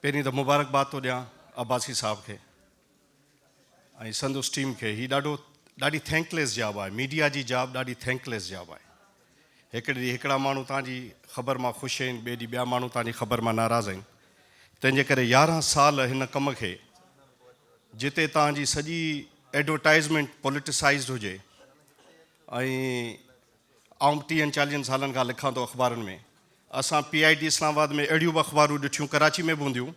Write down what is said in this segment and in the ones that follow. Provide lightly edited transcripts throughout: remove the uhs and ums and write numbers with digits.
पहिरीं त मुबारकबाद थो ॾियां अब्बासी साहब खे ऐं संदुस टीम खे। ही ॾाढी थैंकलेस जॉब आहे, मीडिया जी जॉब ॾाढी थैंकलेस जॉब आहे। हिकिड़े ॾींहुं हिकिड़ा माण्हू तव्हांजी ख़बर मां ख़ुशि आहिनि, ॿिए ॾींहुं ॿिया माण्हू तव्हांजी ख़बर मां नाराज़ आहिनि। तंहिंजे करे 11 साल हिन कम खे, जिते तव्हांजी सॼी एडवर्टाइज़मेंट पॉलिटिसाइज़ड हुजे ऐं आउं 30-40 सालनि खां लिखां थो अख़बारुनि में, असां PIT इस्लामाबाद में अहिड़ियूं बि अख़बारूं ॾिठियूं, कराची में बि हूंदियूं,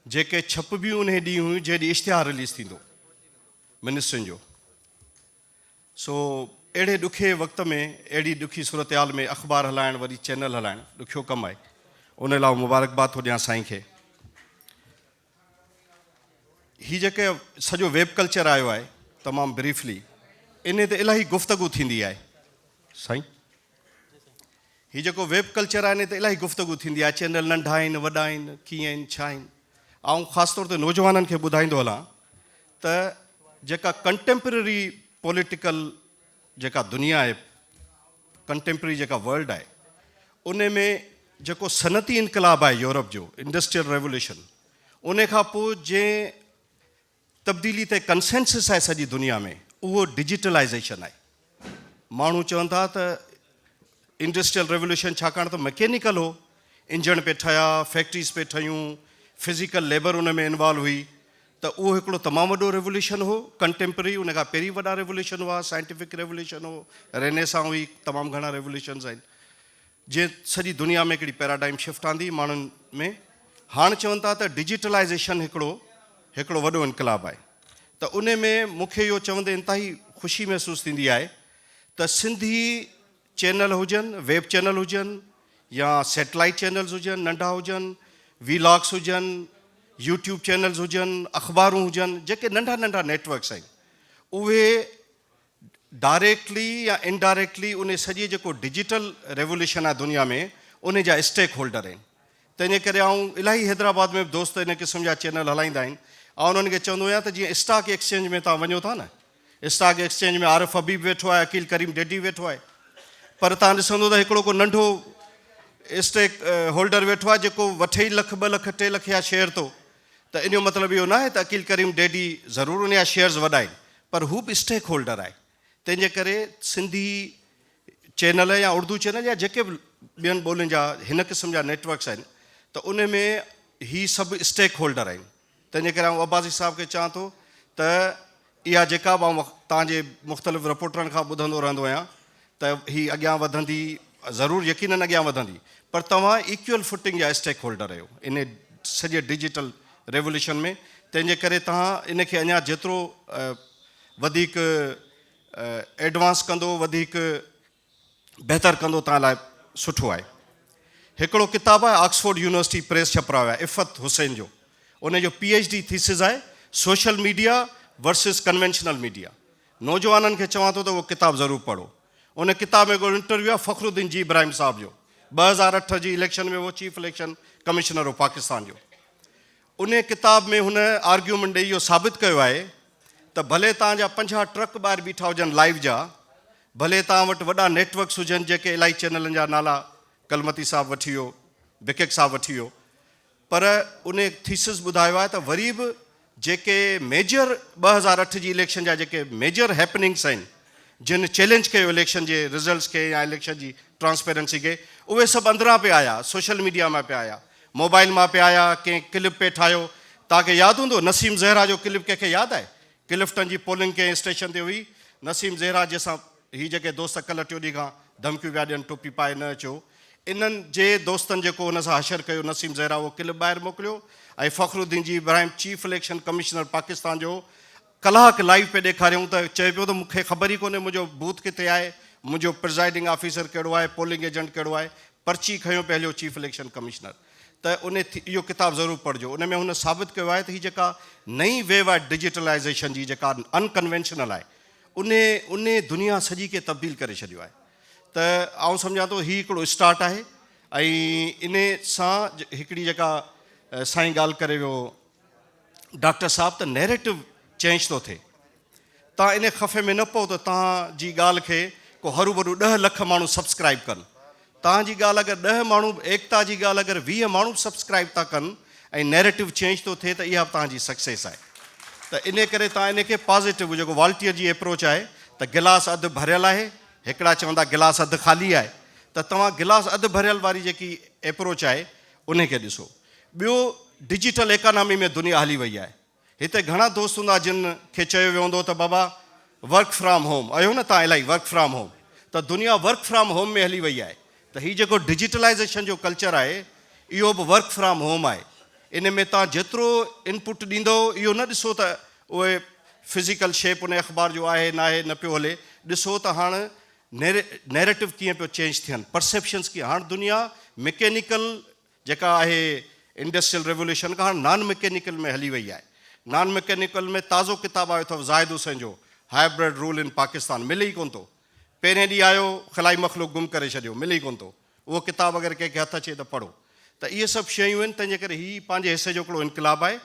जेके छपबियूं उन ॾींहुं हुयूं जंहिं ॾींहुं इश्तिहार रिलीज़ थींदो मिनिस्ट्रियुनि जो। सो अहिड़े ॾुखे वक़्त में, अहिड़ी ॾुखी सूरत हाल में अख़बार हलाइणु, वरी चैनल हलाइणु ॾुखियो कमु आहे। उन लाइ मुबारकबाद थो ॾियां साईं खे। ही जेके सॼो वेब कल्चर आयो आहे, तमामु ब्रीफली इन ते इलाही गुफ़्तगू थींदी आहे साईं। ही जेको वेब कल्चर आहे इन ते इलाही गुफ़्तगू थींदी आहे। चैनल नंढा आहिनि, वॾा आहिनि, कीअं आहिनि, छा आहिनि। ऐं ख़ासि तौर ते नौजवाननि खे ॿुधाईंदो हलां त जेका कंटेम्पररी पॉलिटिकल जेका दुनिया आहे, कंटेम्पररी जेका वर्ल्ड आहे, उन में जेको सनती इनक़लाब आहे यूरोप जो, इंडस्ट्रियल रेवोल्यूशन, उन खां पोइ जंहिं तब्दीली ते कंसेंसस आहे सॼी दुनिया में, उहो डिजिटलाइज़ेशन आहे। माण्हू चवनि था त इंडस्ट्रियल रेवोल्यूशन छाकाणि त मैकेनिकल हो, इंजन पे ठहिया, फैक्ट्रीज़ पे ठहियूं, फिज़िकल लेबर उन में इन्वॉल्व हुई, त उहो हिकिड़ो तमामु वॾो रेवोल्यूशन हो कंटेम्पररी। उन खां पहिरीं वॾा रेवोल्यूशन हुआ, साइंटिफिक रेवोल्यूशन हो, रेनेसां हुई, तमामु घणा रेवोल्यूशन्स आहिनि जे सॼी दुनिया में हिकिड़ी पैराडाइम शिफ्ट आंदी माण्हुनि में। हाणे चवनि था त डिजिटलाइज़ेशन हिकिड़ो वॾो इनक़लाब आहे। त उन में मूंखे इहो चवंदे इंतिहाई ख़ुशी महसूसु थींदी आहे त सिंधी चैनल हुजनि, वेब चैनल हुजनि या सैटेलाइट चैनल्स हुजनि, नंढा हुजनि, वीलॉग्स हुजनि, यूट्यूब चैनल्स हुजनि, अख़बारूं हुजनि, जेके नंढा नंढा नेटवर्क्स आहिनि, उहे डायरेक्टली या इनडायरेक्टली उन सॼे जेको डिजिटल रेवोल्यूशन आहे दुनिया में, उन जा स्टेक होल्डर आहिनि। तंहिंजे करे आउं इलाही हैदराबाद में बि दोस्त इन क़िस्म जा चैनल हलाईंदा आहिनि। ऐं उन्हनि खे चवंदो आहियां त जीअं स्टॉक एक्सचेंज में तव्हां वञो था न, स्टॉक एक्सचेंज में आरिफ हबीब वेठो आहे, अकील करीम डेडी वेठो आहे, पर तव्हां ॾिसंदो त हिकिड़ो को नंढो स्टेक होल्डर वेठो आहे जेको वठे ई लख, 2 लख, 3 लख जा शेयर थो। त इन जो मतिलबु इहो न आहे त अकील करीम डेडी ज़रूरु उन जा शेयर्स वॾा आहिनि, पर हू बि स्टेक होल्डर आहे। तंहिंजे करे सिंधी चैनल या उर्दू चैनल या जेके बि ॿियनि ॿोलियुनि जा हिन क़िस्म जा नेटवर्क्स आहिनि, त उन में ही सभु स्टेक होल्डर आहिनि। तंहिंजे करे आउं अब्बासी साहब खे चवां थो त इहा जेका बि आउं तव्हांजे मुख़्तलिफ़ रिपोर्टरनि खां ॿुधंदो रहंदो आहियां त ही अॻियां वधंदी, ज़रूरु यकीननि अॻियां वधंदी, पर तव्हां इक्वल फुटिंग जा स्टेक होल्डर आहियो इन सॼे डिजिटल रेवोल्यूशन में। तंहिंजे करे तव्हां इनखे अञा जेतिरो वधीक एडवांस कंदो, वधीक बहितर कंदो, तव्हां लाइ सुठो आहे। हिकिड़ो किताबु आहे ऑक्सफोर्ड यूनिवर्सिटी प्रेस छपरायो आहे, इफ़त हुसैन जो, उन जो PhD थीसिस आहे, social media versus conventional media. नौजवाननि खे चवां थो त उहो किताबु ज़रूरु पढ़ो। उन किताब में हिकिड़ो इंटरव्यू आहे फ़खरुद्दीन जी इब्राहिम साहब जो, 2008 जी इलेक्शन में वो चीफ इलेक्शन कमिश्नर हो पाकिस्तान जो। उन किताब में हुन आर्ग्यूमेंट ॾेई इहो साबित कयो आहे त भले तव्हांजा 50 ट्रक ॿाहिरि बीठा हुजनि लाइव जा, भले तव्हां वटि वॾा नेटवर्क्स हुजनि जेके इलाही चैनलनि जा नाला कलमती साहब वठी वियो, बिकेक साहब वठी वियो, पर उन थीसिस ॿुधायो आहे त वरी बि जेके मेजर 2008 जी इलेक्शन जा जेके मेजर हैपनिंग्स आहिनि, जिन चैलेंज कयो इलेक्शन जे रिज़ल्ट्स खे या इलेक्शन जी ट्रांसपेरेंसी खे, उहे सभु अंदरां पिया आया, सोशल मीडिया मां पिया आया, मोबाइल मां पिया आया, कंहिं क्लिप पे ठाहियो। तव्हांखे यादि हूंदो नसीम ज़हरा जो क्लिप, कंहिंखे यादि आहे? क्लिफ्टन जी पोलिंग कंहिं स्टेशन ते हुई, नसीम ज़हरा जंहिंसां ही जेके दोस्त कल्ह 2 ॾींहं खां धमकियूं पिया ॾियनि, टोपी पाए न अचो, इन्हनि जे दोस्तनि जेको हुन सां हशर कयो नसीम ज़हरा, उहो क्लिप ॿाहिरि मोकिलियो ऐं Fakhruddin G Ibrahim chief election commissioner Pakistan जो कलाकु लाइव पे ॾेखारियूं त चए पियो त मूंखे ख़बर ई कोन्हे मुंहिंजो बूथ किथे आहे, मुंहिंजो प्रिज़ाइडिंग ऑफिसर कहिड़ो आहे, पोलिंग एजेंट कहिड़ो आहे, पर्ची खयों पे हलियो चीफ इलेक्शन कमिश्नर। त उन इहो किताबु ज़रूरु पढ़िजो। उन में हुन साबित कयो आहे त हीअ जेका नई वेव आहे डिजिटलाइज़ेशन जी, जेका अनकन्वेंशनल आहे, उन दुनिया सॼी खे तब्दील करे छॾियो आहे। त आउं सम्झां थो हीउ हिकिड़ो स्टार्ट आहे। ऐं इन सां हिकिड़ी जेका साईं ॻाल्हि करे वियो डॉक्टर साहब, त नैरेटिव चेंज थो थिए। तव्हां इन ख़फ़े में न पओ त तव्हांजी ॻाल्हि खे को हरू भरू 10 लख माण्हू सब्सक्राइब कनि। तव्हांजी ॻाल्हि अगरि 10 माण्हू, एकता जी ॻाल्हि अगरि 20 माण्हू सब्सक्राइब था कनि ऐं नैरेटिव चेंज थो थिए त इहा बि तव्हांजी सक्सेस आहे। त इन करे तव्हां इनखे पॉज़िटिव जेको वॉल्टियर जी अप्रोच आहे त गिलास अधु भरियल आहे, हिकिड़ा चवंदा गिलास अधु ख़ाली आहे, त तव्हां गिलास अधु भरियल वारी जेकी अप्रोच आहे उनखे ॾिसो। ॿियो, डिजिटल इकोनॉमी में दुनिया हली वई आहे। हिते घणा दोस्त हूंदा जिन खे चयो वियो हूंदो त बाबा वर्क फ्रॉम होम, आयो न तव्हां इलाही वर्क फ्रॉम होम, त दुनिया वर्क फ्रॉम होम में हली वई आहे। त हीउ जेको डिजिटलाइज़ेशन जो कल्चर आहे इहो बि वर्क फ्रॉम होम आहे। इन में तव्हां जेतिरो इनपुट ॾींदो इहो न ॾिसो त उहे फिज़िकल शेप उन अख़बार जो आहे न आहे न पियो हले, ॾिसो त हाणे नैरेटिव कीअं पियो चेंज थियनि, परसेप्शन्स कीअं। हाणे दुनिया मैकेनिकल जेका आहे इंडस्ट्रियल रेवोल्यूशन खां हाणे नॉन मैकेनिकल में हली वई आहे। नॉन मैकेनिकल में ताज़ो किताबु आयो अथव ज़ाहिद हुसैन जो हाइब्रिड रूल इन पाकिस्तान, मिले ई कोन थो। पहिरें ॾींहुं आयो ख़लाई मख़लूक गुम करे छॾियो, मिले ई कोन थो। उहो किताबु अगरि कंहिंखे हथु अचे त पढ़ो। त इहे सभु शयूं आहिनि, तंहिंजे करे हीउ पंहिंजे हिसे जो हिकिड़ो इनक़लाबु आहे।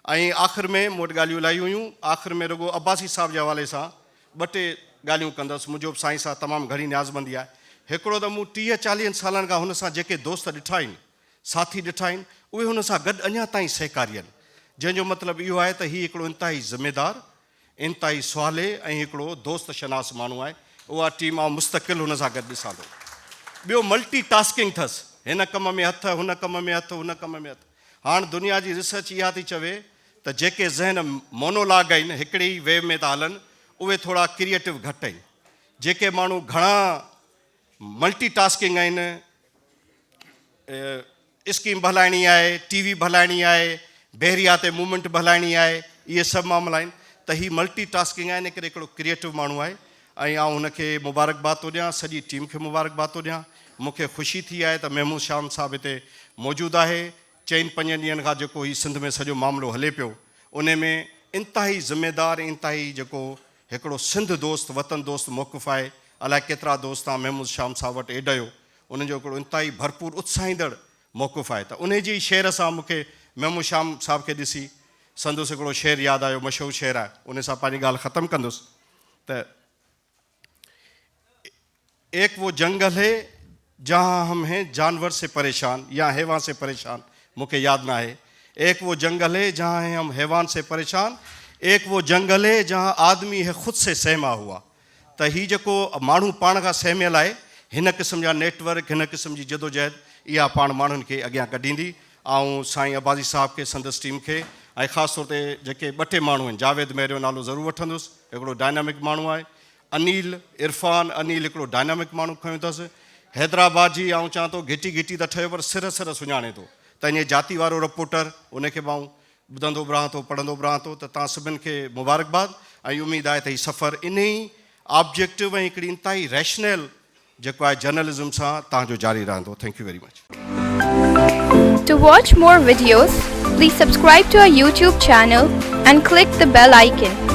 ऐं आख़िर में मूं वटि ॻाल्हियूं इलाही हुयूं, आख़िर में रुॻो अब्बासी साहिब जे हवाले सां ॿ टे ॻाल्हियूं कंदुसि। मुंहिंजो बि साईं सां तमामु घणी न्याज़मंदी आहे। हिकिड़ो त मूं 30-40 सालनि खां हुन सां जेके दोस्त ॾिठा आहिनि, साथी ॾिठा आहिनि, उहे हुन सां गॾु अञा ताईं सहकारी आहिनि। जंहिंजो मतिलबु इहो आहे त हीउ हिकिड़ो इंतिहाई ज़िमेदार, इंतिहाई सुवाले ऐं हिकिड़ो दोस्त शनास माण्हू आहे। उहा टीम आउं मुस्तक़िल हुन सां गॾु ॾिसां थो। ॿियो, मल्टी टास्किंग अथसि, हिन कम में हथु, हुन कम में हथु, हुन कम में हथु। हाणे दुनिया जी रिसर्च इहा थी चवे त जेके ज़हन मोनोलॉग आहिनि, हिकिड़ी ई वेव में था हलनि, उहे थोरा क्रिएटिव घटि आहिनि। जेके माण्हू घणा मल्टी टास्किंग आहिनि, स्कीम बि हलाइणी आहे, टीवी बि हलाइणी आहे, बहरिया ते मूवमेंट बि हलाइणी आहे, इहे सभु मामला आहिनि। त हीउ मल्टी टास्किंग आहे, इन करे हिकिड़ो क्रिएटिव माण्हू आहे। ऐं आउं हुनखे मुबारकबाद थो ॾियां, सॼी टीम खे मुबारकबाद थो ॾियां। मूंखे ख़ुशी थी आहे त महमूद शाम साहिबु हिते मौजूदु आहे। 4-5 ॾींहंनि खां जेको हीउ सिंध में सॼो मामिलो हले पियो, उन में इंतिहाई ज़िमेदार, इंतिहाई जेको हिकिड़ो सिंध दोस्त, वतन दोस्त मौक़िफ़ु आहे। अलाए केतिरा दोस्त तव्हां महमूद शाम साहिबु वटि एॾायो, उन्हनि जो हिकिड़ो इंतिहाई भरपूर उत्साहींदड़ मौक़िफ़ु आहे। त उन जी शेर सां मूंखे महमूद शाम साहिब खे ॾिसी संदुसि हिकिड़ो शेर यादि आयो, मशहूरु शेर आहे, उन सां पंहिंजी ॻाल्हि ख़तमु कंदुसि। त एक वो जंगल है जहाँ हम हैं जानवर से परेशान, या हैवान से परेशान, मूंखे यादि न आहे। एक वो जंगल है जहाँ हैं हम हैवान से परेशान, एक वो जंगल है जहाँ आदमी है ख़ुद से सहमा हुआ। त हीउ जेको माण्हू पाण खां सहमियल आहे, हिन क़िस्म जा नेटवर्क, हिन क़िस्म जी जदोजहद, इहा पाण माण्हुनि खे अॻियां कढींदी। ऐं साईं अब्बासी साहिब खे, संदसि टीम खे, ऐं ख़ासि तौर ते जेके 2 माण्हू आहिनि, जावेद मेहर जो नालो ज़रूरु वठंदुसि, हिकिड़ो डायनामिक माण्हू आहे। अनिल इरफान, अनिल हिकिड़ो डायनामिक माण्हू खयो अथसि। हैदराबाद जी आउं चवां थो घिटी घिटी त ठहियो, पर सिर सुञाणे थो। त ईअं जाती वारो रिपोर्टर, उनखे बि आउं ॿुधंदो बि रहां थो, पढ़ंदो बि रहां थो। त तव्हां सभिनि खे मुबारकबाद, ऐं उमेदु आहे त हीउ सफ़र इन ई ऑब्जेक्टिव ऐं हिकिड़ी इंतिहाई रैशनल जेको आहे जर्नलिज़म सां तव्हांजो जारी रहंदो। Thank U very much. To watch more videos, please subscribe to our YouTube channel and click the bell icon.